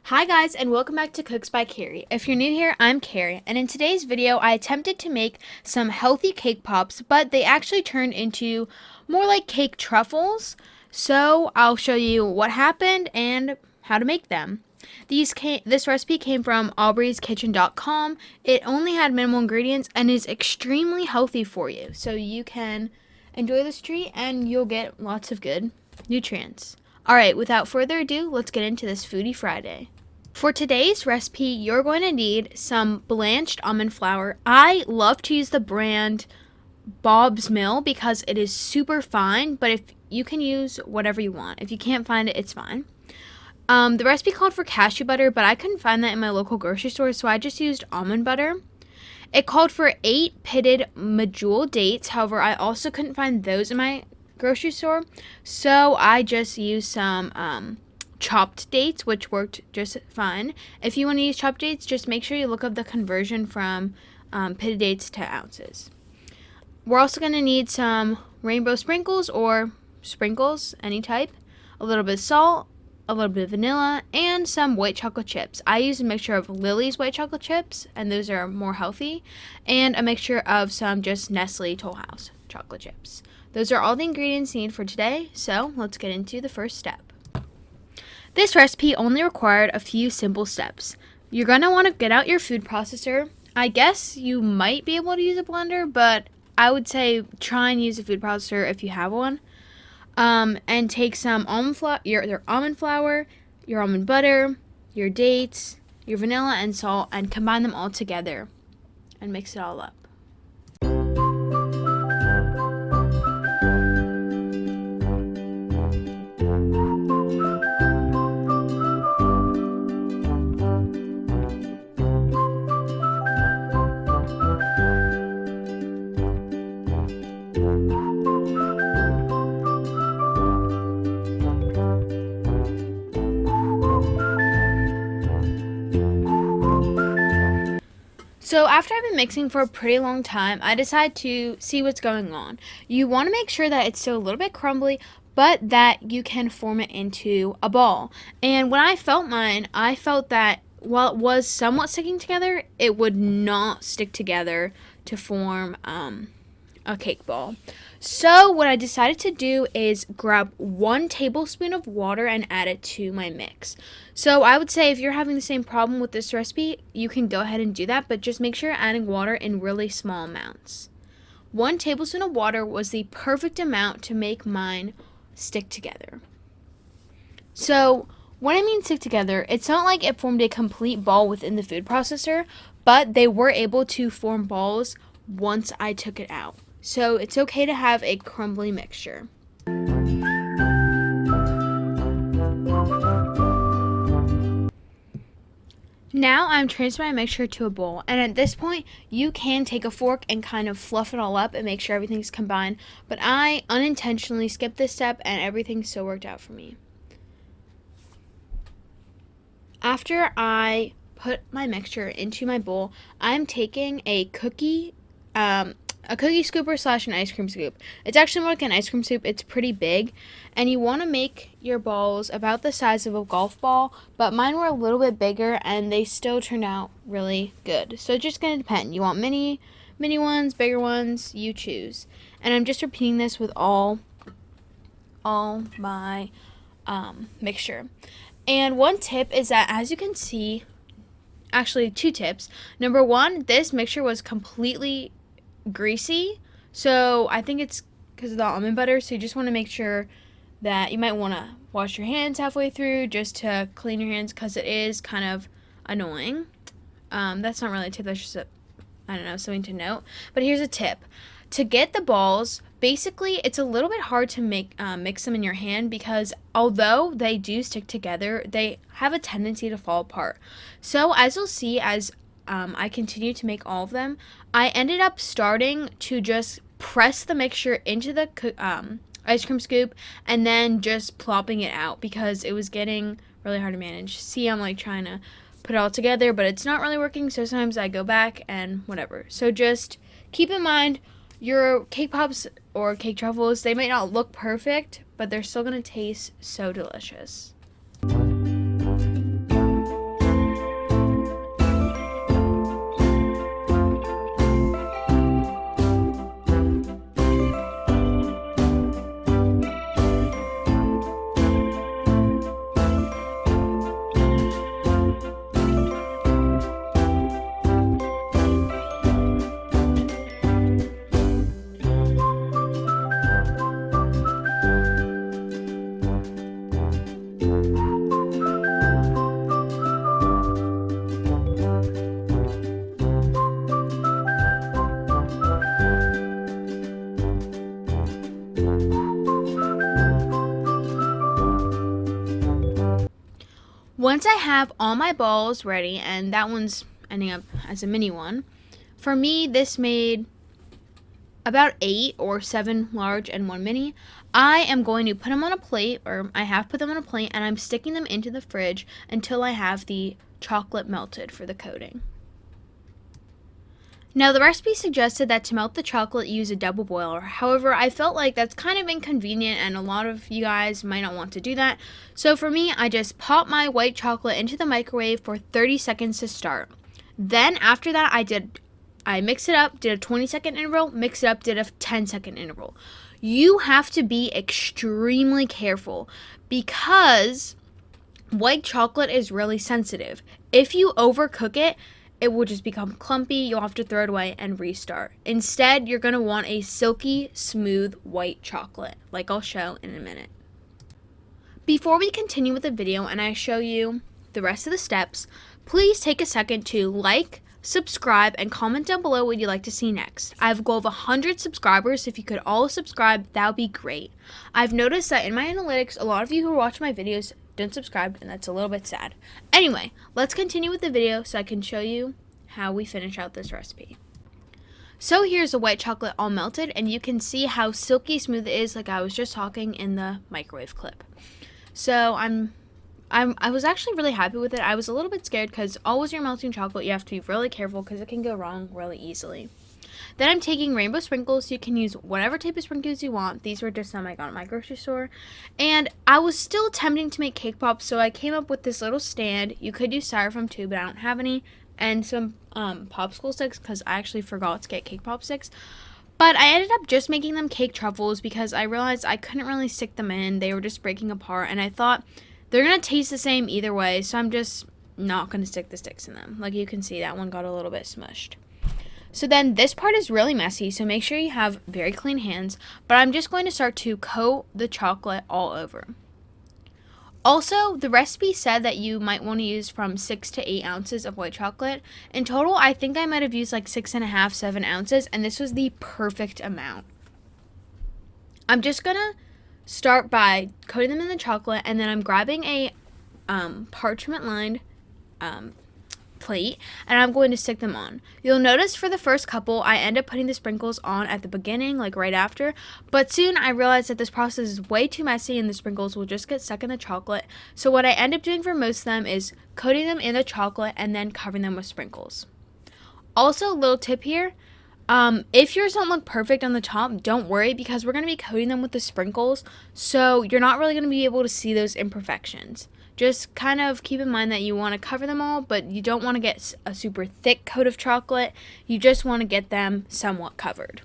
Hi guys, and welcome back to Cooks by Carrie. If you're new here, I'm Carrie, and in today's video I attempted to make some healthy cake pops, but they actually turned into more like cake truffles. So I'll show you what happened and how to make them. This recipe came from aubreyskitchen.com. It only had minimal ingredients and is extremely healthy for you. So you can enjoy this treat and you'll get lots of good nutrients. Alright, without further ado, let's get into this Foodie Friday. For today's recipe, you're going to need some blanched almond flour. I love to use the brand Bob's Mill because it is super fine, but if you can use whatever you want. If you can't find it, it's fine. The recipe called for cashew butter, but I couldn't find that in my local grocery store, so I just used almond butter. It called for 8 pitted medjool dates. However, I also couldn't find those in my grocery store, so I just used some chopped dates, which worked just fine. If you want to use chopped dates, just make sure you look up the conversion from pitted dates to ounces. We're also going to need some rainbow sprinkles or sprinkles, any type, a little bit of salt, a little bit of vanilla, and some white chocolate chips. I use a mixture of Lily's white chocolate chips, and those are more healthy, and a mixture of some just Nestle Toll House chocolate chips. Those are all the ingredients needed for today, so let's get into the first step. This recipe only required a few simple steps. You're going to want to get out your food processor. I guess you might be able to use a blender, but I would say try and use a food processor if you have one. And take some almond flour, your almond flour, your almond butter, your dates, your vanilla and salt, and combine them all together and mix it all up. So after I've been mixing for a pretty long time, I decided to see what's going on. You want to make sure that it's still a little bit crumbly, but that you can form it into a ball. And when I felt mine, I felt that while it was somewhat sticking together, it would not stick together to form a cake ball. So what I decided to do is grab 1 tablespoon of water and add it to my mix. So I would say if you're having the same problem with this recipe, you can go ahead and do that, but just make sure you're adding water in really small amounts. 1 tablespoon of water was the perfect amount to make mine stick together. So when I mean stick together, it's not like it formed a complete ball within the food processor, but they were able to form balls once I took it out. So it's okay to have a crumbly mixture. Now I'm transferring my mixture to a bowl, and at this point you can take a fork and kind of fluff it all up and make sure everything's combined, but I unintentionally skipped this step and everything still worked out for me. After I put my mixture into my bowl, I'm taking a cookie scooper / an ice cream scoop. It's actually more like an ice cream scoop. It's pretty big, and you want to make your balls about the size of a golf ball, but mine were a little bit bigger and they still turned out really good. So it's just going to depend. You want mini ones, bigger ones, you choose. And I'm just repeating this with all my mixture. And one tip is that, as you can see, actually 2 tips. Number 1, this mixture was completely greasy, so I think it's because of the almond butter, so you just want to make sure that you might want to wash your hands halfway through just to clean your hands, because it is kind of annoying. That's not really a tip, that's just something to note. But here's a tip. To get the balls, basically it's a little bit hard to mix them in your hand, because although they do stick together, they have a tendency to fall apart. So as you'll see, as I continue to make all of them, I ended up starting to just press the mixture into the ice cream scoop and then just plopping it out, because it was getting really hard to manage. See, I'm like trying to put it all together, but it's not really working, so sometimes I go back and whatever. So just keep in mind, your cake pops or cake truffles, they might not look perfect, but they're still going to taste so delicious. Once I have all my balls ready, and that one's ending up as a mini one, for me this made about 8 or 7 large and 1 mini. I am going to put them on a plate, or I have put them on a plate, and I'm sticking them into the fridge until I have the chocolate melted for the coating. Now, the recipe suggested that to melt the chocolate, use a double boiler. However, I felt like that's kind of inconvenient and a lot of you guys might not want to do that. So for me, I just pop my white chocolate into the microwave for 30 seconds to start. Then after that, I mixed it up, did a 20-second interval, mixed it up, did a 10-second interval. You have to be extremely careful because white chocolate is really sensitive. If you overcook it, it will just become clumpy. You'll have to throw it away and restart. Instead, you're going to want a silky, smooth white chocolate, like I'll show in a minute. Before we continue with the video and I show you the rest of the steps, please take a second to like, subscribe, and comment down below what you'd like to see next. I have a goal of 100 subscribers. If you could all subscribe, that would be great. I've noticed that in my analytics, a lot of you who watch my videos don't subscribe, and that's a little bit sad. Anyway, let's continue with the video so I can show you how we finish out this recipe. So here's the white chocolate all melted, and you can see how silky smooth it is, like I was just talking in the microwave clip. So I was actually really happy with it. I was a little bit scared because always when you're melting chocolate, you have to be really careful because it can go wrong really easily. Then I'm taking rainbow sprinkles. You can use whatever type of sprinkles you want. These were just some I got at my grocery store. And I was still attempting to make cake pops, so I came up with this little stand. You could use styrofoam too, but I don't have any. And some popsicle sticks because I actually forgot to get cake pop sticks. But I ended up just making them cake truffles because I realized I couldn't really stick them in. They were just breaking apart. And I thought they're going to taste the same either way, so I'm just not going to stick the sticks in them. Like you can see, that one got a little bit smushed. So then this part is really messy, so make sure you have very clean hands. But I'm just going to start to coat the chocolate all over. Also, the recipe said that you might want to use from 6 to 8 ounces of white chocolate. In total, I think I might have used like 6.5, 7 ounces, and this was the perfect amount. I'm just going to start by coating them in the chocolate, and then I'm grabbing a parchment-lined plate, and I'm going to stick them on. You'll notice for the first couple, I end up putting the sprinkles on at the beginning, like right after, but soon I realized that this process is way too messy and the sprinkles will just get stuck in the chocolate. So what I end up doing for most of them is coating them in the chocolate and then covering them with sprinkles. Also, a little tip here, if yours don't look perfect on the top, don't worry because we're going to be coating them with the sprinkles, so you're not really going to be able to see those imperfections. Just kind of keep in mind that you want to cover them all, but you don't want to get a super thick coat of chocolate. You just want to get them somewhat covered.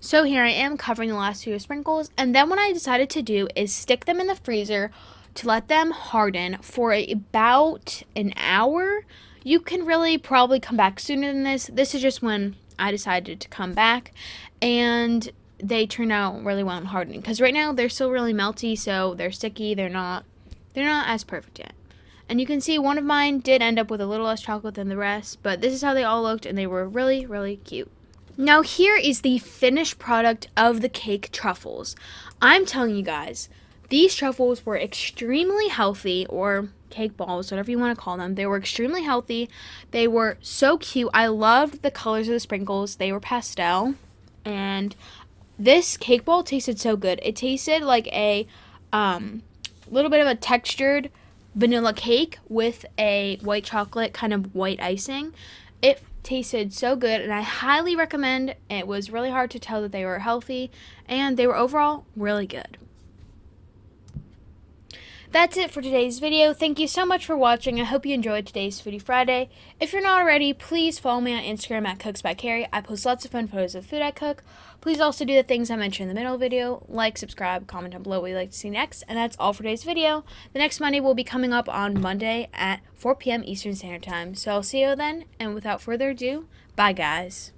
So here I am covering the last few sprinkles, and then what I decided to do is stick them in the freezer to let them harden for about an hour. You can really probably come back sooner than this. This is just when I decided to come back, and they turned out really well in hardening. Because right now they're still really melty, so they're sticky. They're not as perfect yet. And you can see one of mine did end up with a little less chocolate than the rest, but this is how they all looked, and they were really, really cute. Now here is the finished product of the cake truffles. I'm telling you guys, these truffles were extremely healthy, or cake balls, whatever you want to call them. They were extremely healthy. They were so cute. I loved the colors of the sprinkles. They were pastel. And this cake ball tasted so good. It tasted like a little bit of a textured vanilla cake with a white chocolate kind of white icing. It tasted so good, and I highly recommend. It was really hard to tell that they were healthy, and they were overall really good. That's it for today's video. Thank you so much for watching. I hope you enjoyed today's Foodie Friday. If you're not already, please follow me on Instagram at Cooks by Carrie. I post lots of fun photos of food I cook. Please also do the things I mentioned in the middle of the video. Like, subscribe, comment down below what you'd like to see next. And that's all for today's video. The next Monday will be coming up on Monday at 4 p.m. Eastern Standard Time. So I'll see you then. And without further ado, bye guys.